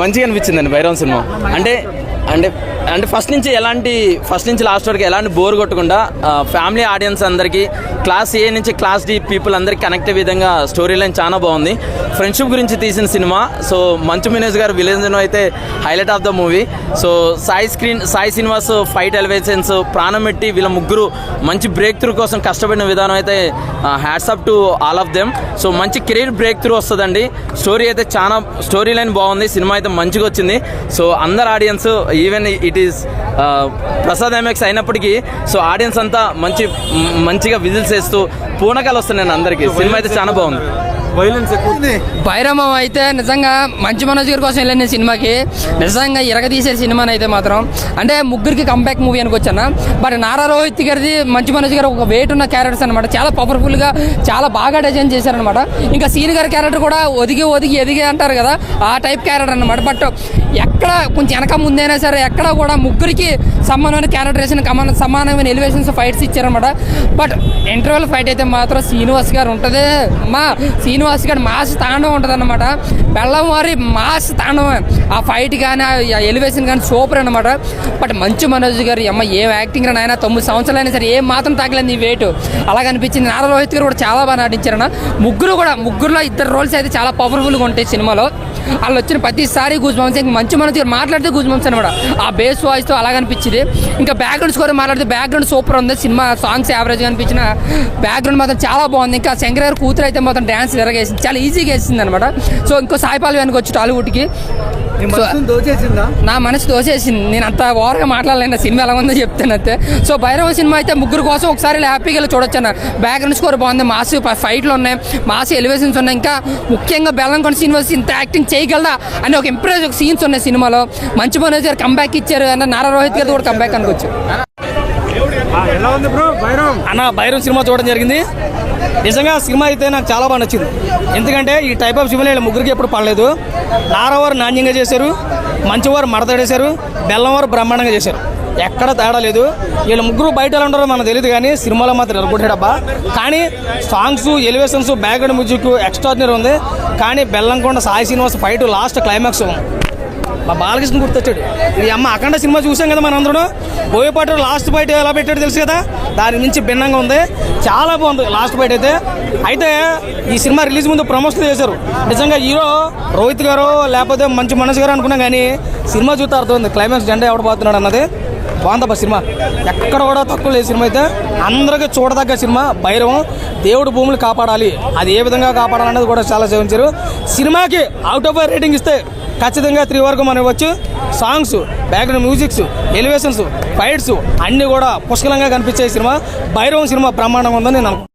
మంచిగా అనిపించిందండి భైరవం సినిమా. అంటే అంటే అంటే ఫస్ట్ నుంచి లాస్ట్ వరకు ఎలాంటి బోర్ కొట్టకుండా ఫ్యామిలీ ఆడియన్స్ అందరికీ క్లాస్ ఏ నుంచి క్లాస్ డి పీపుల్ అందరికీ కనెక్ట్ అయ్యే విధంగా స్టోరీ లైన్ చాలా బాగుంది. ఫ్రెండ్షిప్ గురించి తీసిన సినిమా. సో మంచు మనోజ్ గారు విలన్ అయితే highlight of the movie. So Sai Srinivas fight elevations, ప్రాణం పెట్టి వీళ్ళ ముగ్గురు మంచి బ్రేక్ త్రూ కోసం కష్టపడిన విధానం అయితే hats up to all of them. So మంచి కెరీర్ బ్రేక్ త్రూ వస్తుందండి. స్టోరీ లైన్ బాగుంది. సినిమా అయితే మంచిగా వచ్చింది. సో అందరు audience, even it is Prasad IMAX అయినప్పటికీ సో ఆడియన్స్ అంతా మంచిగా విజిల్స్ వేస్తూ పూనకాలు వస్తున్నాయి అందరికీ. సినిమా అయితే చాలా బాగుంది. భైరవం అయితే నిజంగా మంచు మనోజ్ గారి కోసం వెళ్ళిన సినిమాకి నిజంగా ఇరగదీసే సినిమాని అయితే మాత్రం అంటే ముగ్గురికి కంబ్యాక్ మూవీ అనుకోవచ్చన్న. బట్ నారా రోహిత్ గారిది మంచు మనోజ్ గారు ఒక వెయిట్ ఉన్న క్యారెక్టర్స్ అనమాట. చాలా పవర్ఫుల్గా చాలా బాగా డిజైన్ చేశారనమాట. ఇంకా సీన్ గారి క్యారెక్టర్ కూడా ఒదిగి ఎదిగి అంటారు కదా, ఆ టైప్ క్యారెక్టర్ అనమాట. బట్ ఎక్కడ కొంచెం వెనక ముందైనా సరే ఎక్కడ కూడా ముగ్గురికి సమానమైన క్యారెక్టరేషన్, సమానమైన ఎలివేషన్స్, ఫైట్స్ ఇచ్చారనమాట. బట్ ఇంటర్వెల్ ఫైట్ అయితే మాత్రం శ్రీనివాస్ గారు ఉంటుంది. శ్రీనివాస్ గారు మాస్ తాండవం ఉంటుంది అన్నమాట. బెల్లంవారి మాస్ తాండవం. ఆ ఫైట్ కానీ ఆ ఎలివేషన్ కానీ సూపర్ అనమాట. బట్ మంచు మనోజ్ గారు ఏం యాక్టింగ్ ఆయన 9 సంవత్సరాలు అయినా సరే ఏం మాత్రం తగ్గలేదు ఈ వెయిట్. అలాగ అనిపించింది. నారా రోహిత్ గారు కూడా చాలా బాగా నటించారన్న. ముగ్గురులో 2 రోల్స్ అయితే చాలా పవర్ఫుల్గా ఉంటాయి సినిమాలో. వాళ్ళు వచ్చిన ప్రతిసారి గూజ్ బంప్స్. ఇంకా మంచు మనోజ్ గారు మాట్లాడితే గూజ్ బంప్స్ అనమాట. ఆ బేస్ వాయిస్తో అలాగ అనిపించింది. ఇంకా బ్యాక్గ్రౌండ్ స్కోర్ మాట్లాడితే బ్యాక్గ్రౌండ్ సూపర్ ఉంది. సినిమా సాంగ్స్ యావరేజ్గా అనిపించిన, బ్యాక్గ్రౌండ్ మాత్రం చాలా బాగుంది. ఇంకా శంకర్ గారు కూతురు అయితే మాత్రం డ్యాన్స్ విరగేసింది, చాలా ఈజీగా వేసింది అనమాట. సో ఇంకో సాయిపాల్ వెనక వచ్చి టాలీవుడ్కి నా మనసు దోచేసింది. నేను అంత ఓవర్గా మాట్లాడలేను, సినిమా ఎలా ఉందో చెప్తాను అంతే. సో భైరవ సినిమా అయితే ముగ్గురు కోసం ఒకసారి హ్యాపీగా చూడొచ్చు అన్న. బ్యాక్గ్రౌండ్ స్కోర్ బాగుంది, మాస్ ఫైట్లు ఉన్నాయి, మాస్ ఎలివేషన్స్ ఉన్నాయి. ఇంకా ముఖ్యంగా బెల్లంకొండ శ్రీనివాస్ ఇంత యాక్టింగ్ చేయగలదా అని ఒక ఇంప్రెస్ సీన్స్ ఉన్నాయి సినిమాలో. మంచు మనోజ్ గారు కంబ్యాక్ ఇచ్చారు అన్న. నారా రోహిత్ గారు కూడా కంబ్యాక్ అనుకోవచ్చు అన్న. భైరవ్ సినిమా చూడడం జరిగింది. నిజంగా సినిమా అయితే నాకు చాలా బాగా నచ్చింది. ఎందుకంటే ఈ టైప్ ఆఫ్ సినిమాలు ముగ్గురికి ఎప్పుడు పడలేదు. నారావారు నాణ్యంగా చేశారు, మంచివారు మడతడేశారు, బెల్లంవారు బ్రహ్మాండంగా చేశారు. ఎక్కడ తేడా లేదు. వీళ్ళు ముగ్గురు బయట ఎలా ఉంటారో మనకు తెలియదు, కానీ సినిమాలో మాత్రం ఎరగొట్టాడబ్బా. కానీ songs, elevations, background music extraordinary ఉంది. కానీ Bellamkonda Sai Srinivas fight last climax మా బాలకృష్ణ గుర్తొచ్చాడు. ఇది అఖండ సినిమా చూసాం కదా మన అందరూ. బోయపాటి లాస్ట్ ఫైట్ ఎలా పెట్టాడు తెలుసు కదా, దాని నుంచి భిన్నంగా ఉంది. చాలా బాగుంది లాస్ట్ ఫైట్ అయితే ఈ సినిమా రిలీజ్ ముందు ప్రమోషన్ చేశారు. నిజంగా హీరో రోహిత్ గారు లేకపోతే మంచు మనోజ్ గారు అనుకున్నాం, కానీ సినిమా చూస్తే అర్థమైంది క్లైమాక్స్ జెండా ఎవడబోతున్నాడు అన్నది. బాగుందబ్బా సినిమా, ఎక్కడ కూడా తక్కువ లేదు. సినిమా అయితే అందరికీ చూడదగ్గ సినిమా. భైరవం దేవుడు భూములు కాపాడాలి, అది ఏ విధంగా కాపాడాలనేది కూడా చాలా సేవించారు. సినిమాకి అవుట్ ఆఫ్ రేటింగ్ ఇస్తే ఖచ్చితంగా 3 వరకు మనం ఇవ్వచ్చు. Songs, background musics, elevations, fights అన్నీ కూడా పుష్కలంగా కనిపించే సినిమా. భైరవం సినిమా బ్రహ్మాండంగా ఉందని నేను అనుకుంటున్నాను.